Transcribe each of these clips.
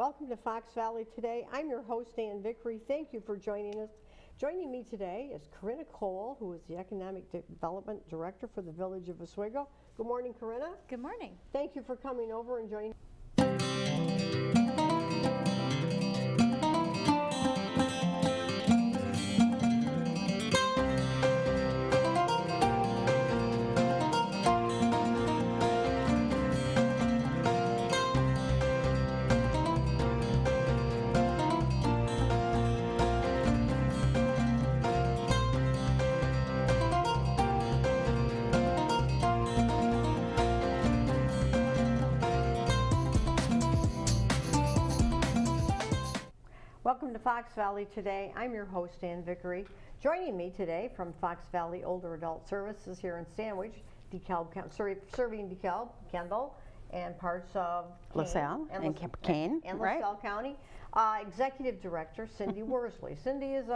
Welcome to Fox Valley Today. I'm your host, Anne Vickery. Thank you for joining us. Joining me today is Corinna Cole, who is the Economic Development Director for the Village of Oswego. Good morning, Corinna. Good morning. Thank you for coming over and joining. Welcome to Fox Valley Today. I'm your host, Anne Vickery. Joining me today from Fox Valley Older Adult Services here in Sandwich, serving DeKalb, Kendall, and parts of LaSalle and Kane, and right? LaSalle County. Executive Director Cindy Worsley. Cindy is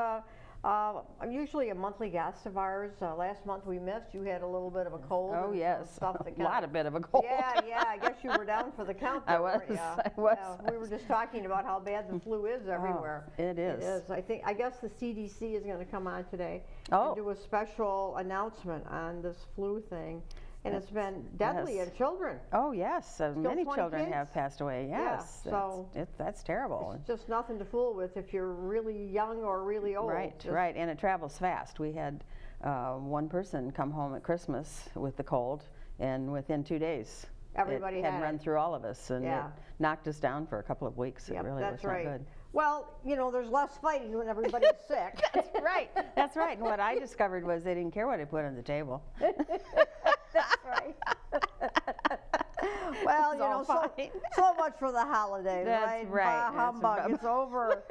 usually a monthly guest of ours. Last month we missed. You had a little bit of a cold. Oh, and yes. stuff that A lot of bit of a cold. Yeah. I guess you were down for the count. I was. We were just talking about how bad the flu is everywhere. Oh, it is. It is. I guess the CDC is going to come on today and do a special announcement on this flu thing. And it's been deadly in children. Oh, yes. Many children kids have passed away, yes. Yeah, so that's terrible. It's just nothing to fool with if you're really young or really old. Right, and it travels fast. We had one person come home at Christmas with the cold, and within 2 days, everybody had run through all of us, and it knocked us down for a couple of weeks. It really was not good. Well, you know, there's less fighting when everybody's sick. That's right. That's right. And what I discovered was they didn't care what I put on the table. That's right. Well, you know, so much for the holidays, right? Bah, humbug, it's over.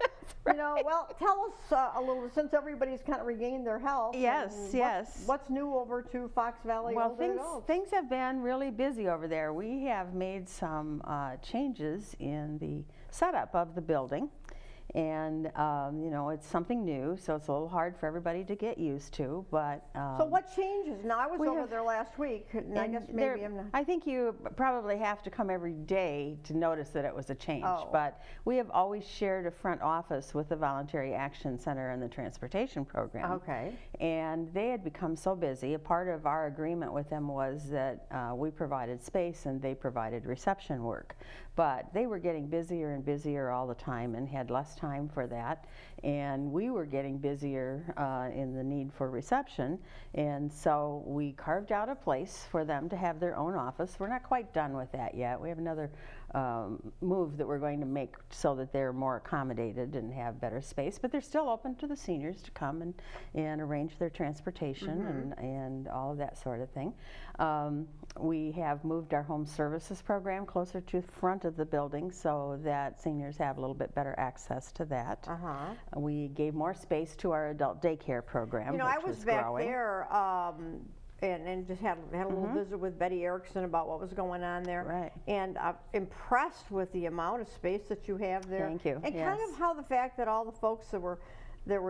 Right. You know, well, tell us a little, since everybody's kind of regained their health. Yes. What's new over to Fox Valley? Well, things have been really busy over there. We have made some changes in the setup of the building. And, you know, it's something new, so it's a little hard for everybody to get used to, but... so what changes? Now, I was over there last week, and I guess maybe I'm not... I think you probably have to come every day to notice that it was a change, but we have always shared a front office with the Voluntary Action Center and the Transportation Program. Okay. And they had become so busy. A part of our agreement with them was that we provided space and they provided reception work. But they were getting busier and busier all the time and had less time for that, and we were getting busier in the need for reception, and so we carved out a place for them to have their own office. We're not quite done with that yet. We have another move that we're going to make so that they're more accommodated and have better space, but they're still open to the seniors to come and arrange their transportation and all of that sort of thing. We have moved our home services program closer to the front of the building so that seniors have a little bit better access to that. We gave more space to our adult daycare program. You know, I was back there and just had a little visit with Betty Erickson about what was going on there. Right. And I'm impressed with the amount of space that you have there. Thank you. And kind of how the fact that all the folks that were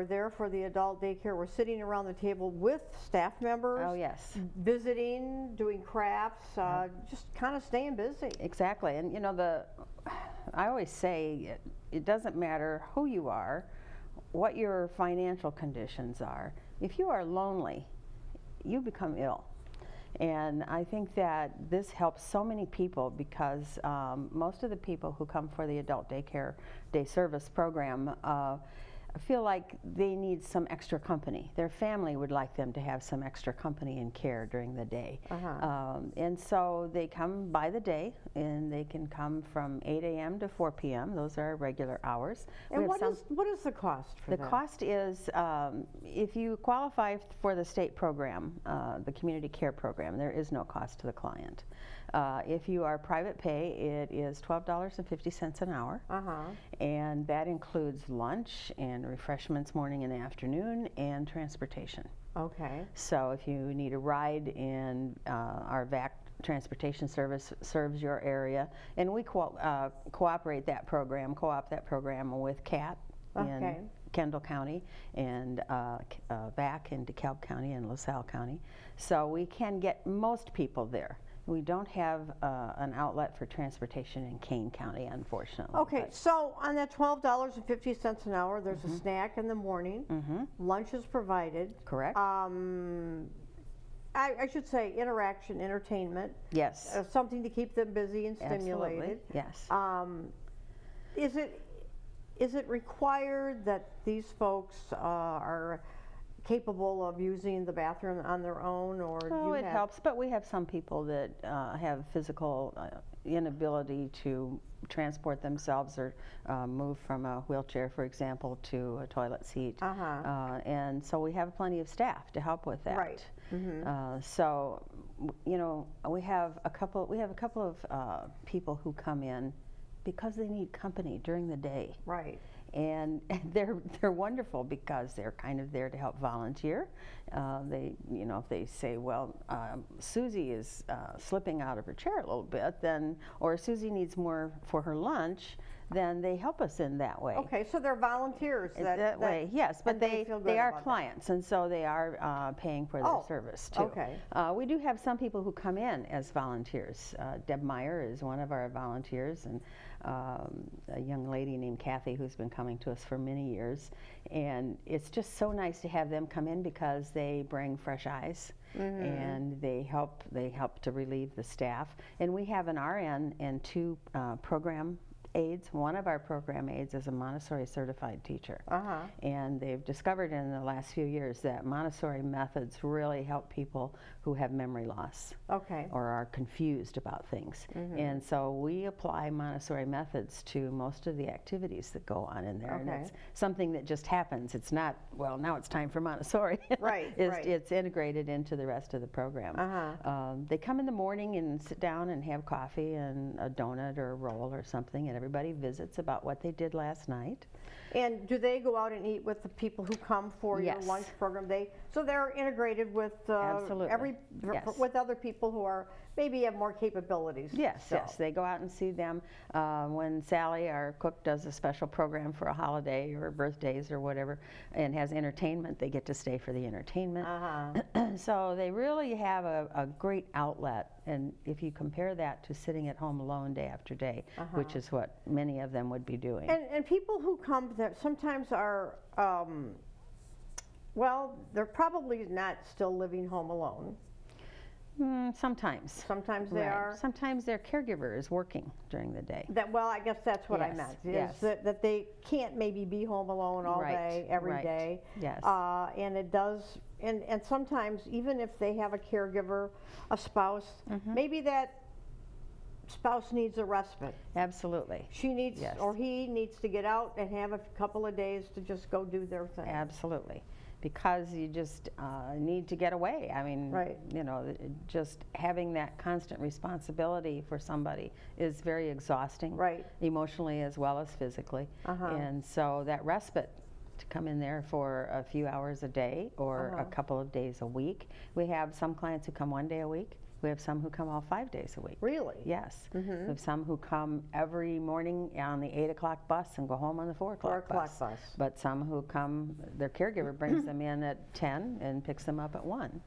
there for the adult daycare were sitting around the table with staff members. Oh, yes. Visiting, doing crafts, just kind of staying busy. Exactly. And, you know, I always say it doesn't matter who you are, what your financial conditions are. If you are lonely, you become ill. And I think that this helps so many people because most of the people who come for the adult daycare day service program feel like they need some extra company. Their family would like them to have some extra company and care during the day. And so they come by the day, and they can come from 8 a.m. to 4 p.m. Those are our regular hours. And what is the cost for that? The cost is, if you qualify for the state program, the community care program, there is no cost to the client. If you are private pay, it is $12.50 an hour, and that includes lunch and refreshments morning and afternoon and transportation. Okay. So if you need a ride and our VAC transportation service serves your area, and we co-operate that program, with CAT in Kendall County and VAC in DeKalb County and LaSalle County. So we can get most people there. We don't have an outlet for transportation in Kane County, unfortunately. Okay, but- so on that $12.50 an hour, there's a snack in the morning. Lunch is provided. Correct. I should say interaction, entertainment. Yes. Something to keep them busy and stimulated. Absolutely. Yes. Is it required that these folks are capable of using the bathroom on their own, or do you it helps, but we have some people that have physical inability to transport themselves or move from a wheelchair, for example, to a toilet seat. And so we have plenty of staff to help with that. Right. So, you know, we have a couple of people who come in because they need company during the day. Right. And they're wonderful because they're kind of there to help volunteer. They, you know, if they say, well, Susie is slipping out of her chair a little bit, then, or Susie needs more for her lunch, then they help us in that way. Okay, so they're volunteers. That way, yes, but they are about clients, and so they are paying for their service too. Okay. We do have some people who come in as volunteers. Deb Meyer is one of our volunteers, and a young lady named Kathy who's been coming to us for many years. And it's just so nice to have them come in because they bring fresh eyes. And they help to relieve the staff. And we have an RN and two program aides. One of our program aides is a Montessori certified teacher. And they've discovered in the last few years that Montessori methods really help people who have memory loss or are confused about things. And so we apply Montessori methods to most of the activities that go on in there. And it's something that just happens. It's not, well, now it's time for Montessori. It's integrated into the rest of the program. They come in the morning and sit down and have coffee and a donut or a roll or something, and everybody visits about what they did last night. And do they go out and eat with the people who come for your lunch program? So they're integrated with with other people who are maybe have more capabilities. Yes, they go out and see them. When Sally, our cook, does a special program for a holiday or birthdays or whatever, and has entertainment, they get to stay for the entertainment. So they really have a great outlet. And if you compare that to sitting at home alone day after day, which is what many of them would be doing. And people who come there sometimes are, well, they're probably not still living home alone. Sometimes. Sometimes they are. Sometimes their caregiver is working during the day. Well, I guess that's what I meant. Is that they can't maybe be home alone all day, every day. Yes. And it does, and sometimes even if they have a caregiver, a spouse, maybe that spouse needs a respite. Absolutely. She needs, or he needs to get out and have a couple of days to just go do their thing. Absolutely. Because you just need to get away. I mean, you know, just having that constant responsibility for somebody is very exhausting, emotionally as well as physically. And so that respite to come in there for a few hours a day or a couple of days a week. We have some clients who come one day a week. We have some who come all 5 days a week. Really? Yes. We have some who come every morning on the 8 o'clock bus and go home on the 4 o'clock bus. But some who come, their caregiver brings them in at 10 and picks them up at 1.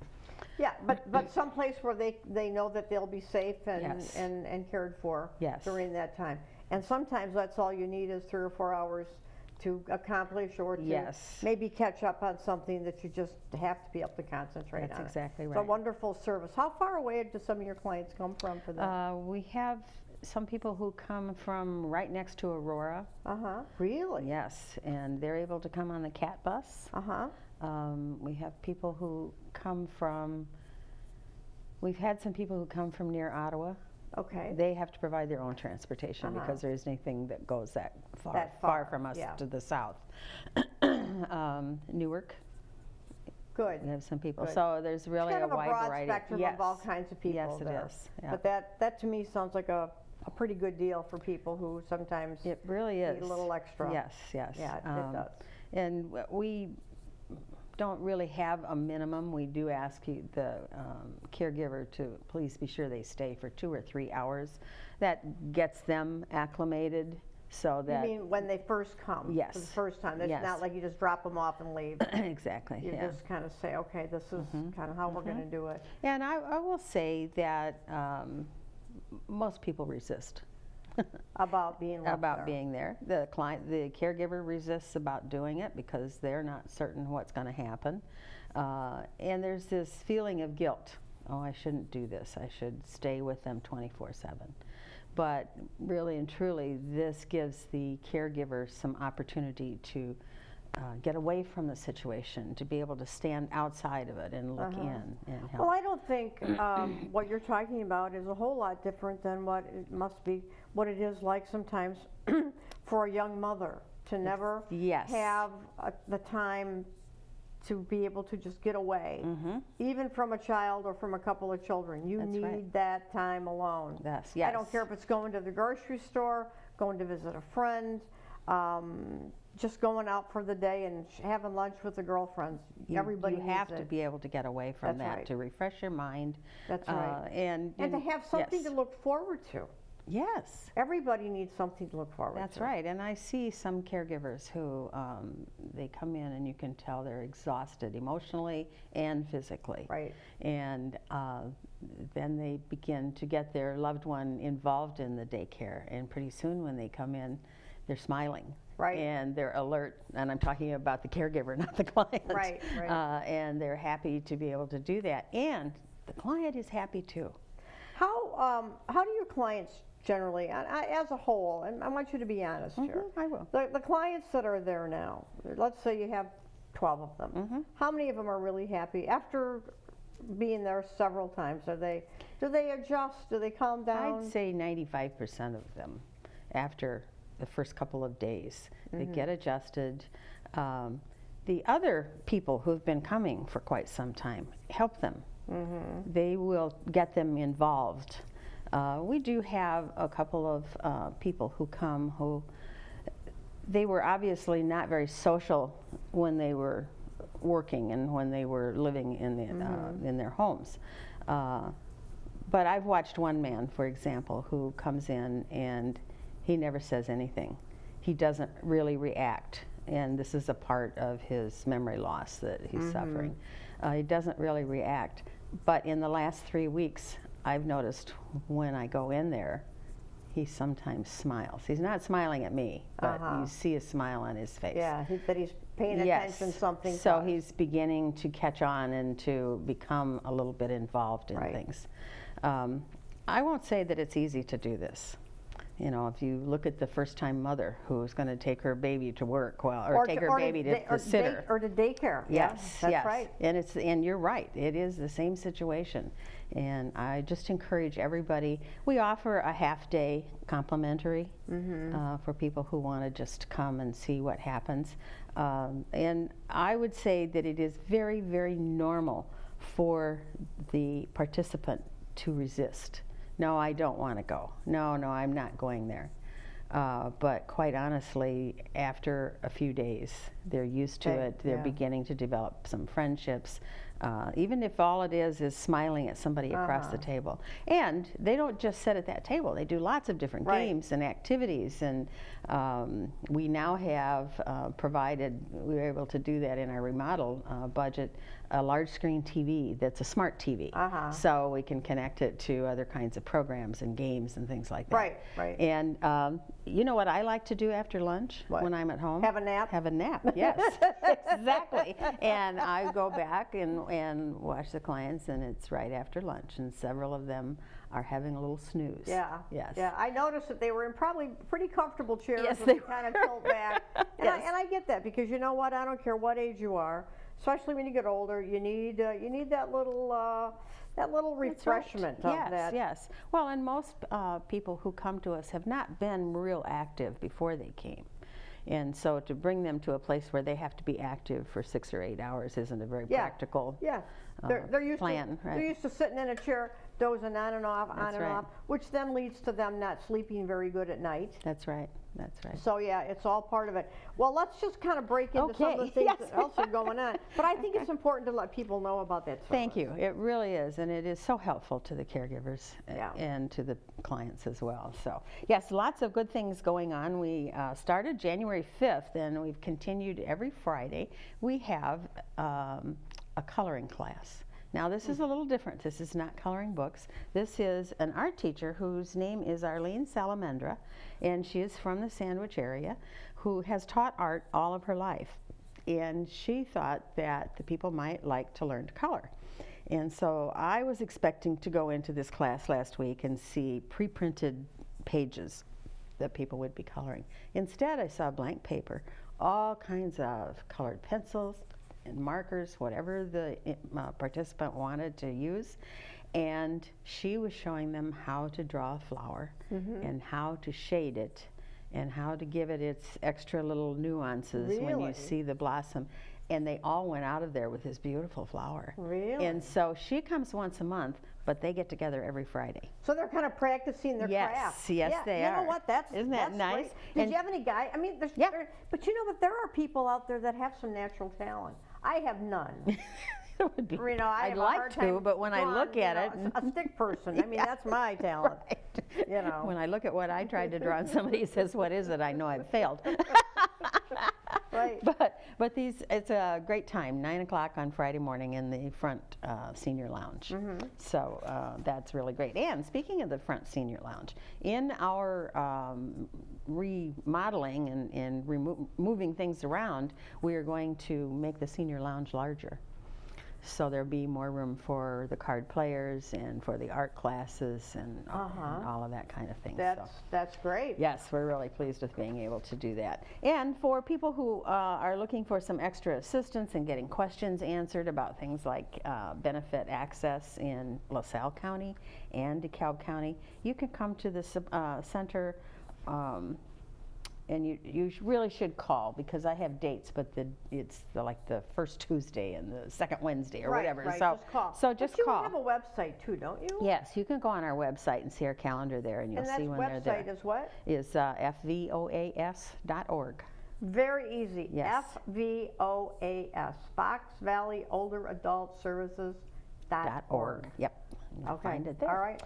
Yeah, but someplace where they know that they'll be safe and cared for during that time. And sometimes that's all you need is 3 or 4 hours to accomplish or to maybe catch up on something that you just have to be able to concentrate on. That's exactly right. It's a wonderful service. How far away do some of your clients come from for that? We have some people who come from right next to Aurora. Really? Yes, and they're able to come on the CAT bus. We have people who come from, we've had some people who come from near Ottawa. They have to provide their own transportation because there isn't anything that goes that far from us to the south. Newark. Good. We have some people. So there's really a wide broad variety. Spectrum of all kinds of people. Yes, it there. is. Yeah. But that to me sounds like a pretty good deal for people who sometimes it really is need a little extra. Yes. Yeah, it does. And we don't really have a minimum. We do ask the caregiver to please be sure they stay for 2 or 3 hours. That gets them acclimated So that, you mean when they first come? Yes. For the first time. It's Yes. not like you just drop them off and leave. Exactly. You yeah. just kind of say, okay, this is kind of how we're going to do it. And I will say that most people resist. About being left About there. being there. The caregiver resists about doing it because they're not certain what's going to happen. And there's this feeling of guilt. Oh, I shouldn't do this. I should stay with them 24/7. But really and truly, this gives the caregiver some opportunity to get away from the situation, to be able to stand outside of it and look in and help. Well, I don't think what you're talking about is a whole lot different than what it must be, what it is like sometimes for a young mother to never Yes. have the time to be able to just get away, even from a child or from a couple of children. You That's need right. that time alone. Yes. I don't care if it's going to the grocery store, going to visit a friend, just going out for the day and having lunch with the girlfriends. Everybody You needs have to it. be able to get away from That's that, right. to refresh your mind. That's right. And to have something yes. to look forward to. Yes. Everybody needs something to look forward That's to. right. And I see some caregivers who they come in and you can tell they're exhausted emotionally and physically. Right. And then they begin to get their loved one involved in the daycare. And pretty soon when they come in, they're smiling. Right. And they're alert, and I'm talking about the caregiver, not the client. Right, right. And they're happy to be able to do that. And the client is happy too. How do your clients generally, as a whole, and I want you to be honest here. I will. The clients that are there now, let's say you have 12 of them. How many of them are really happy after being there several times? Do they adjust? Do they calm down? I'd say 95% of them after the first couple of days. They get adjusted. The other people who've been coming for quite some time, help them. They will get them involved. We do have a couple of people who come who they were obviously not very social when they were working and when they were living in their homes. But I've watched one man, for example, who comes in and he never says anything. He doesn't really react, and this is a part of his memory loss that he's suffering. He doesn't really react, but in the last 3 weeks, I've noticed when I go in there, he sometimes smiles. He's not smiling at me, but you see a smile on his face. Yeah, that he's paying attention to something. So he's beginning to catch on and to become a little bit involved in things. I won't say that it's easy to do this. You know, if you look at the first-time mother who's going to take her baby to work, or take her baby to the sitter, or to daycare. Yes, that's yes. right. And you're right. It is the same situation. And I just encourage everybody. We offer a half-day complimentary for people who want to just come and see what happens. And I would say that it is very, very normal for the participant to resist. No, I don't want to go. No, I'm not going there. But quite honestly, after a few days, they're used to it. They're beginning to develop some friendships, even if all it is smiling at somebody across the table. And they don't just sit at that table. They do lots of different games and activities. And we now have provided, we were able to do that in our remodel budget, a large screen TV that's a smart TV. So we can connect it to other kinds of programs and games and things like that. Right. And you know what I like to do after lunch when I'm at home? Have a nap? Have a nap, yes, exactly. And I go back and watch the clients, and it's right after lunch, and several of them are having a little snooze. Yeah. Yes. Yeah. I noticed that they were in probably pretty comfortable chairs. Yes, with they kind of tilt back. And, Yes. I get that, because you know what? I don't care what age you are, especially when you get older. You need that little refreshment of that. Yes. Well, and most people who come to us have not been real active before they came. And so to bring them to a place where they have to be active for 6 or 8 hours isn't a very practical they're used plan. to, They're used to sitting in a chair dozing on and off, off, which then leads to them not sleeping very good at night. That's right. That's right. So yeah, it's all part of it. Well, let's just kind of break into some of the things that else are going on. But I think it's important to let people know about that service. Thank you. It really is, and it is so helpful to the caregivers and to the clients as well. So yes, lots of good things going on. We started January 5th, and we've continued every Friday. We have a coloring class. Now this is a little different. This is not coloring books. This is an art teacher whose name is Arlene Salamandra, and she is from the Sandwich area, who has taught art all of her life. And she thought that the people might like to learn to color. And so I was expecting to go into this class last week and see pre-printed pages that people would be coloring. Instead, I saw blank paper, all kinds of colored pencils and markers, whatever the participant wanted to use. And she was showing them how to draw a flower and how to shade it and how to give it its extra little nuances when you see the blossom. And they all went out of there with this beautiful flower. Really? And so she comes once a month, but they get together every Friday. So they're kind of practicing their craft. Yes, they are. You know what? Isn't that nice? Great. Did you have any guy? I mean, but you know what? There are people out there that have some natural talent. I have none. It would be, you know, I'd like to, but when I look at it, a stick person. I mean, that's my talent. Right. You know, when I look at what I tried to draw, and somebody says, "What is it?" I know I've failed. Right. But it's a great time. 9 o'clock on Friday morning in the front senior lounge. So that's really great. And speaking of the front senior lounge, in our remodeling and moving things around, we are going to make the senior lounge larger. So there'll be more room for the card players and for the art classes and all of that kind of thing. That's great. Yes, we're really pleased with being able to do that. And for people who are looking for some extra assistance and getting questions answered about things like benefit access in LaSalle County and DeKalb County, you can come to the center. And you really should call, because I have dates, but it's like the first Tuesday and the second Wednesday or whatever. Right, so just call. So just call. But you have a website too, don't you? Yes, you can go on our website and see our calendar there, and you'll see when they're there. And that website is what? Is fvoas.org. Very easy. Yes. FVOAS, Fox Valley Older Adult Services.org. Yep. You'll find it there. All right.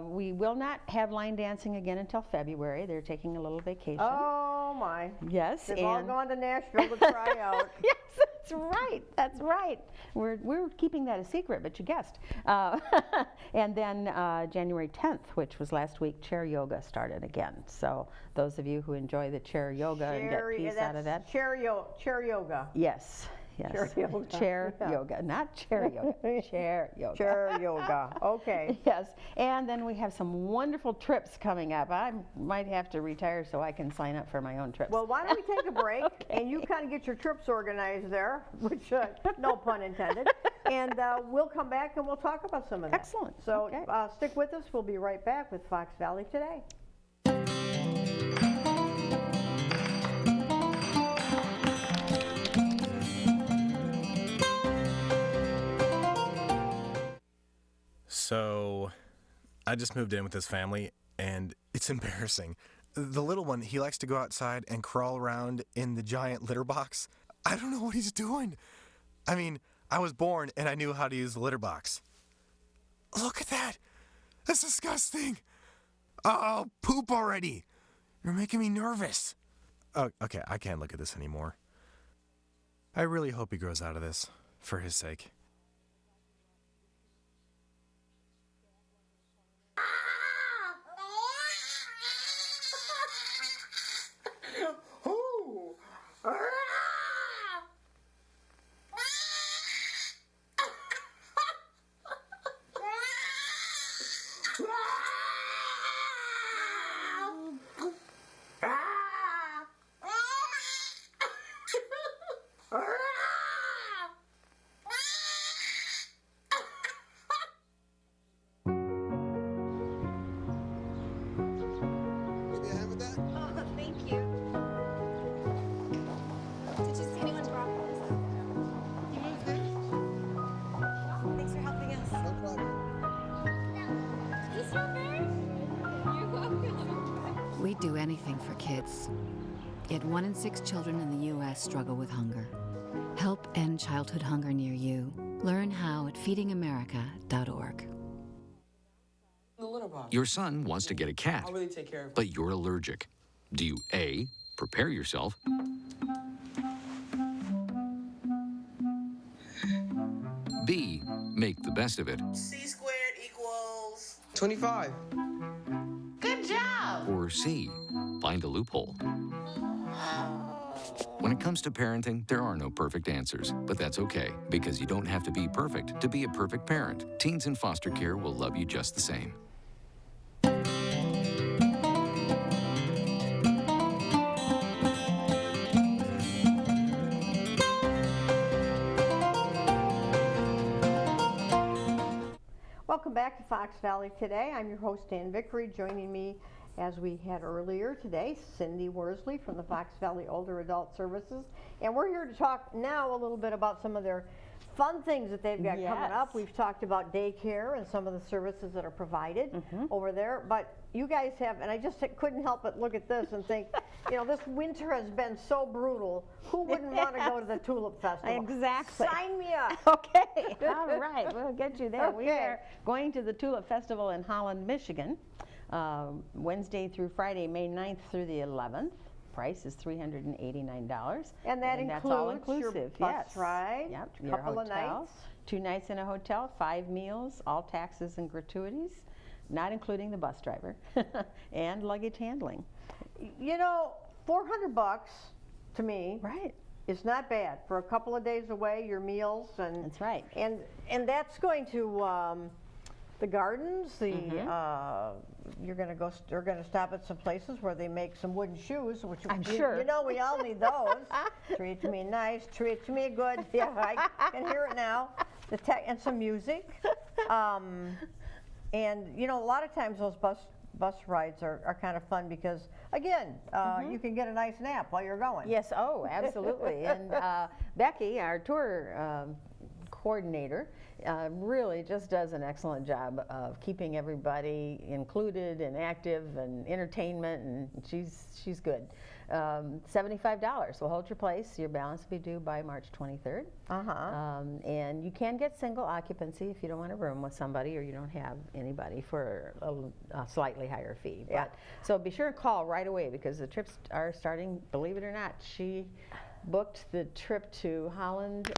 We will not have line dancing again until February. They're taking a little vacation. Oh my. Yes. They've all gone to Nashville to try out. Yes, that's right. That's right. We're keeping that a secret, but you guessed. And then January 10th, which was last week, chair yoga started again. So those of you who enjoy the chair yoga and get peace out of that. Chair yoga. Yes. Yes. Chair yoga. Chair yoga, not chair yoga. Chair yoga. Chair yoga. Okay. Yes. And then we have some wonderful trips coming up. I might have to retire so I can sign up for my own trips. Well, why don't we take a break and you kind of get your trips organized there, which no pun intended. And we'll come back and we'll talk about some of that. Excellent. So stick with us. We'll be right back with Fox Valley Today. So, I just moved in with this family, and it's embarrassing. The little one, he likes to go outside and crawl around in the giant litter box. I don't know what he's doing. I mean, I was born and I knew how to use the litter box. Look at that. That's disgusting. Oh, poop already. You're making me nervous. Oh, okay, I can't look at this anymore. I really hope he grows out of this, for his sake. would do anything for kids. Yet 1 in 6 children in the U.S. struggle with hunger. Help end childhood hunger near you. Learn how at feedingamerica.org. Your son wants to get a cat, I'll really take care of him. but you're allergic. Do you A, prepare yourself, B, make the best of it, C squared equals 25. Good job! or C, find a loophole? When it comes to parenting, there are no perfect answers, but that's okay, because you don't have to be perfect to be a perfect parent. Teens in foster care will love you just the same. Welcome back to Fox Valley Today. I'm your host, Anne Vickery. Joining me, as we had earlier today, Cindy Worsley from the Fox Valley Older Adult Services. And we're here to talk now a little bit about some of their fun things that they've got coming up. We've talked about daycare and some of the services that are provided over there. But you guys have, and I just couldn't help but look at this and think, you know, this winter has been so brutal. Who wouldn't want to go to the Tulip Festival? Exactly. Sign me up. Okay, all right, we'll get you there. Okay. We are going to the Tulip Festival in Holland, Michigan, Wednesday through Friday, May 9th through the 11th. Price is $389. And that includes that's all inclusive. your bus ride, yep, a your couple of hotel, nights. 2 nights in a hotel, 5 meals, all taxes and gratuities, not including the bus driver, and luggage handling. You know, $400 to me Right. is not bad for a couple of days away. Your meals and That's right. and that's going to the gardens. You're going to go. They're going to stop at some places where they make some wooden shoes, which I'm sure. You know we all need those. Treat me nice. Treat me good. Yeah, I can hear it now. And some music. And you know, a lot of times those bus rides are kind of fun because, again, you can get a nice nap while you're going. Yes, oh, absolutely. And Becky, our tour coordinator, really just does an excellent job of keeping everybody included and active and entertainment, and she's good. $75 will hold your place. Your balance will be due by March 23rd. And you can get single occupancy if you don't want a room with somebody or you don't have anybody for a slightly higher fee. Yeah. So be sure and call right away because the trips are starting, believe it or not. She booked the trip to Holland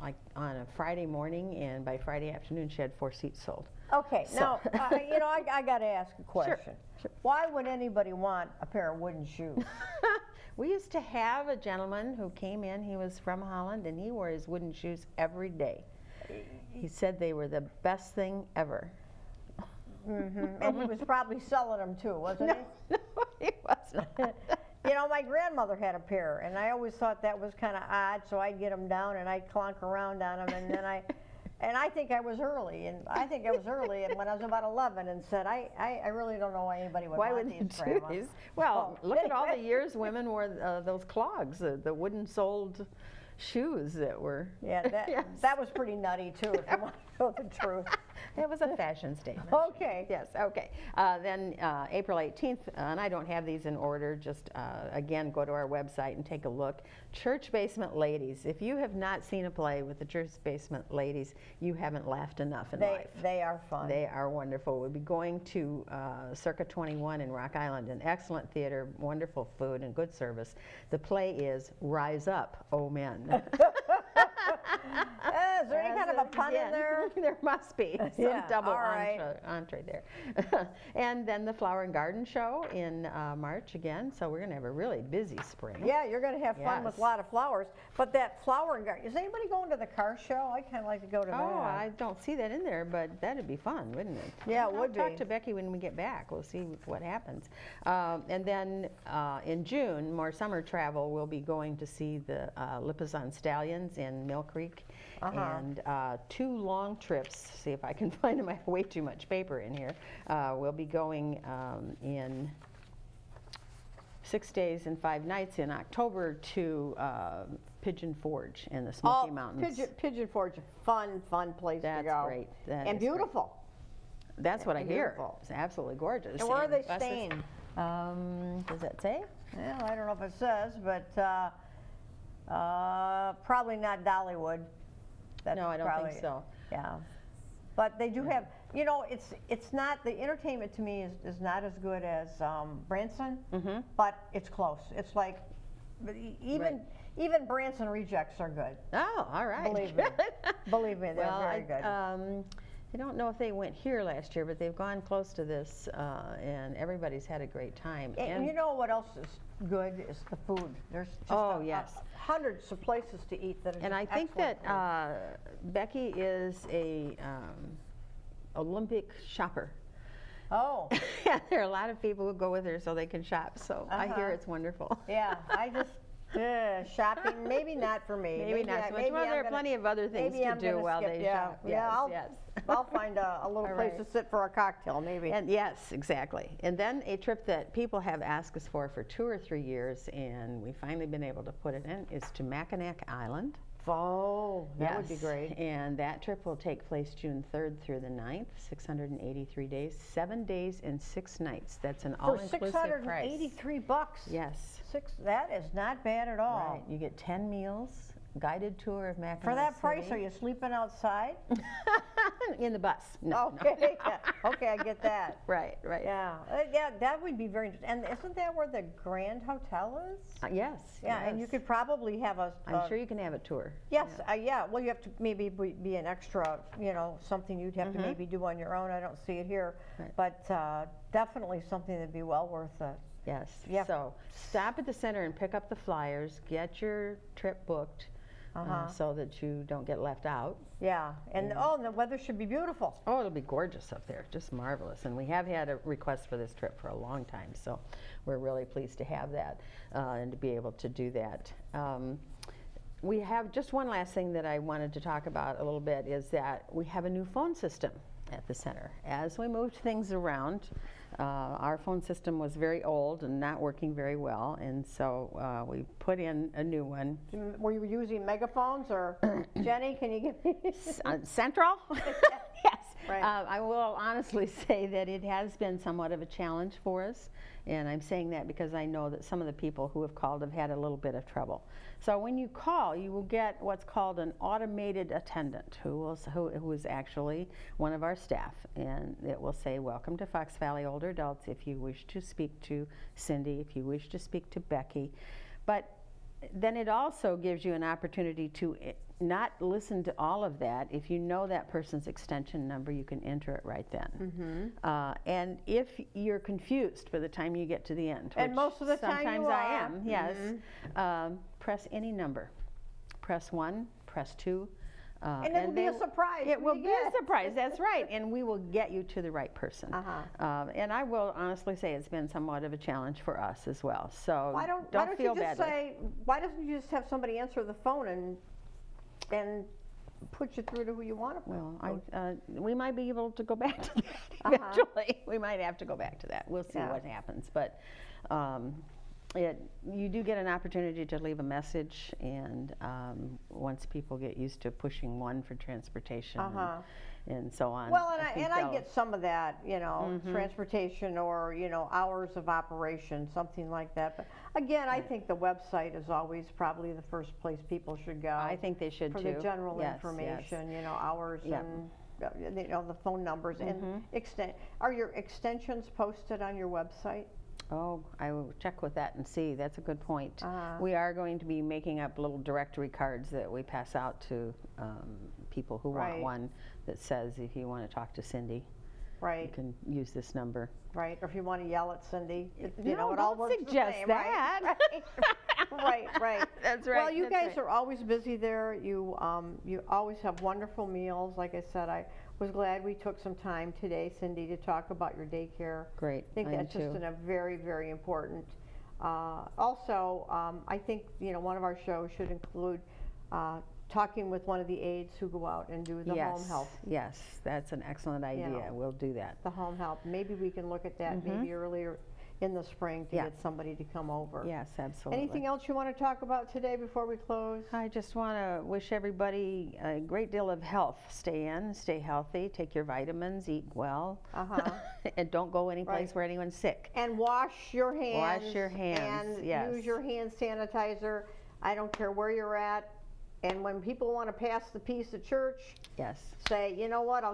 like on a Friday morning, and by Friday afternoon she had 4 seats sold. Okay, now, you know, I got to ask a question. Sure. Why would anybody want a pair of wooden shoes? We used to have a gentleman who came in, he was from Holland, and he wore his wooden shoes every day. He said they were the best thing ever. And he was probably selling them too, wasn't he? No, he wasn't. You know, my grandmother had a pair, and I always thought that was kind of odd, so I'd get them down and I'd clunk around on them, and then I think I was early, and when I was about 11 and said, I really don't know why anybody would want these, Grandma. Well, look at all the years women wore those clogs, the wooden-soled shoes that were... Yeah, that was pretty nutty, too, if you want to know the truth. It was a fashion statement. Okay. Yes, okay. Then April 18th, and I don't have these in order, just again, go to our website and take a look. Church Basement Ladies. If you have not seen a play with the Church Basement Ladies, you haven't laughed enough in life. They are fun. They are wonderful. We'll be going to Circa 21 in Rock Island, an excellent theater, wonderful food, and good service. The play is Rise Up, O Men. Is there any kind of a pun in there? There must be some double entree there. And then the Flower and Garden Show in March again, so we're going to have a really busy spring. Yeah, you're going to have fun with a lot of flowers. But that Flower and Garden, is anybody going to the car show? I kind of like to go to that. Oh, I don't see that in there, but that'd be fun, wouldn't it? Yeah, it would be. I'll talk to Becky when we get back. We'll see what happens. And then in June, more summer travel, we'll be going to see the Lipizzan Stallions in Mill Creek. And 2 long trips, see if I can find them, I have way too much paper in here. We'll be going in 6 days and 5 nights in October to Pigeon Forge in the Smoky Mountains. Pigeon Forge, fun place to go. That's great. That and is beautiful. Great. That's what I hear. It's absolutely gorgeous. And where are they staying? Does that say? Well, I don't know if it says, but probably not Dollywood. That's no, I don't probably, think so. Yeah. But they do have, you know, it's not, the entertainment to me is not as good as Branson, but it's close. It's like, even Branson rejects are good. Oh, all right. Believe me. Believe me, they're very good. I don't know if they went here last year, but they've gone close to this, and everybody's had a great time. And you know what else is good is the food. There's just hundreds of places to eat that are and I think that Becky is a Olympic shopper. Oh. Yeah, there are a lot of people who go with her so they can shop, so I hear it's wonderful. Yeah, I just, shopping, maybe not for me. Maybe not so much. Well, there are plenty of other things to do while they shop. Yes, I'll find a little place to sit for a cocktail, maybe. And yes, exactly. And then a trip that people have asked us for 2 or 3 years, and we've finally been able to put it in, is to Mackinac Island. Oh, that would be great. And that trip will take place June 3rd through the 9th, 683 days, 7 days and 6 nights. That's an all-inclusive price. For $683. Yes. That is not bad at all. Right. You get 10 meals, guided tour of Mackinac For that City. price, are you sleeping outside? In the bus. No. Okay, yeah. Okay, I get that. Right. Yeah, that would be very interesting. And isn't that where the Grand Hotel is? Yes. Yeah, yes. and you could probably have I'm sure you can have a tour. Yes, yeah. Well, you have to maybe be an extra, you know, something you'd have to maybe do on your own. I don't see it here, but definitely something that'd be well worth it. Yes. Yeah. So stop at the center and pick up the flyers. Get your trip booked. So that you don't get left out. Yeah, and the weather should be beautiful. Oh, it'll be gorgeous up there, just marvelous. And we have had a request for this trip for a long time, so we're really pleased to have that and to be able to do that. We have just one last thing that I wanted to talk about a little bit is that we have a new phone system at the center. As we moved things around, our phone system was very old and not working very well, and so we put in a new one. Were you using megaphones, or Jenny, can you give me? Central? Yes. Right. I will honestly say that it has been somewhat of a challenge for us, and I'm saying that because I know that some of the people who have called have had a little bit of trouble. So when you call, you will get what's called an automated attendant who is actually one of our staff, and it will say, "Welcome to Fox Valley Older Adults. If you wish to speak to Cindy, if you wish to speak to Becky." But then it also gives you an opportunity to not listen to all of that. If you know that person's extension number, you can enter it right then. And if you're confused by the time you get to the end, and most of the time sometimes you I are. am, yes, press any number. Press 1, press 2. And it'll be a surprise. It will be a surprise, that's right, and we will get you to the right person. And I will honestly say it's been somewhat of a challenge for us as well. So why don't feel you just badly. say, why don't you just have somebody answer the phone and put you through to who you want to? Well, we might be able to go back to that eventually. We might have to go back to that. We'll see what happens, but. You do get an opportunity to leave a message, and once people get used to pushing 1 for transportation and so on. Well, and I get some of that, you know, transportation or, you know, hours of operation, something like that. But again, I think the website is always probably the first place people should go. I think they should for too. the general information, you know, hours and you know, the phone numbers and are your extensions posted on your website? Oh, I will check with that and see. That's a good point. We are going to be making up little directory cards that we pass out to people who want one that says, if you want to talk to Cindy, you can use this number. Right, or if you want to yell at Cindy, you know, No, it all don't works suggest the same, that. Right. That's right. Well, you guys are always busy there. You always have wonderful meals. Like I said, I was glad we took some time today, Cindy, to talk about your daycare. Great. I think that's just a very, very important. Also, I think, you know, one of our shows should include talking with one of the aides who go out and do the home help. Yes, that's an excellent idea. We'll do that. The home help. Maybe we can look at that maybe earlier in the spring to get somebody to come over. Yes, absolutely. Anything else you want to talk about today before we close? I just want to wish everybody a great deal of health. Stay in, stay healthy, take your vitamins, eat well, and don't go any place where anyone's sick. And wash your hands. Wash your hands, and yes. use your hand sanitizer. I don't care where you're at. And when people want to pass the peace at church, yes, say, you know what, I'll